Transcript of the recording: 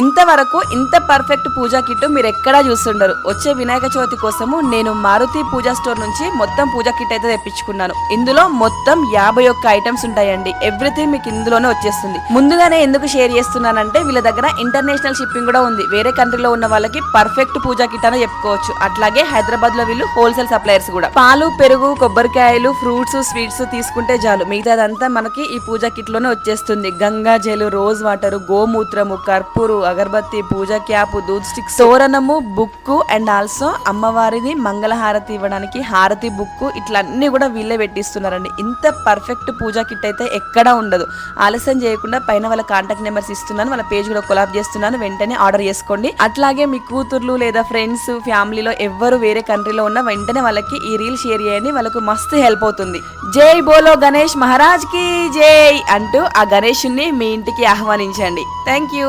ఇంతవరకు ఇంత పర్ఫెక్ట్ పూజా కిట్ మీరు ఎక్కడా చూస్తుండరు. వచ్చే వినాయక చవితి కోసము నేను మారుతి పూజా స్టోర్ నుంచి మొత్తం పూజా కిట్ అయితే తెప్పించుకున్నాను. ఇందులో మొత్తం 51 ఐటమ్స్ ఉంటాయండి. ఎవ్రీథింగ్ మీకు ఇందులోనే వచ్చేస్తుంది. ముందుగానే ఎందుకు షేర్ చేస్తున్నానంటే వీళ్ళ దగ్గర ఇంటర్నేషనల్ షిప్పింగ్ కూడా ఉంది. వేరే కంట్రీలో ఉన్న వాళ్ళకి పర్ఫెక్ట్ పూజా కిట్ అని చెప్పుకోవచ్చు. అట్లాగే హైదరాబాద్ లో వీళ్ళు హోల్సేల్ సప్లయర్స్ కూడా. పాలు, పెరుగు, కొబ్బరికాయలు, ఫ్రూట్స్, స్వీట్స్ తీసుకుంటే చాలు, మిగతాదంతా మనకి ఈ పూజా కిట్ లోనే వచ్చేస్తుంది. గంగా జలు, రోజ్ వాటర్, గోమూత్రము, కర్పూరు, అగరబత్తి, పూజా క్యాప్, దూద్ స్టిక్, తోరణము, బుక్ అండ్ ఆల్సో అమ్మవారిది మంగళహారతి ఇవ్వడానికి హారతి బుక్, ఇట్లా అన్ని కూడా వీళ్ళే పెట్టిస్తున్నారండి. ఇంత పర్ఫెక్ట్ పూజా కిట్ అయితే ఎక్కడా ఉండదు. ఆలస్యం చేయకుండా పైన వాళ్ళ కాంటాక్ట్ నెంబర్స్ ఇస్తున్నాను, వాళ్ళ పేజ్ కూడా కొలాబ్ చేస్తున్నాను, వెంటనే ఆర్డర్ చేసుకోండి. అట్లాగే మీ కూతుర్లు లేదా ఫ్రెండ్స్, ఫ్యామిలీలో ఎవ్వరు వేరే కంట్రీలో ఉన్న వెంటనే వాళ్ళకి ఈ రీల్ షేర్ చేయండి, వాళ్ళకు మస్తు హెల్ప్ అవుతుంది. జై బోలో గణేష్ మహారాజ్ కి జై అంటూ ఆ గణేషుని మీ ఇంటికి ఆహ్వానించండి. Thank you.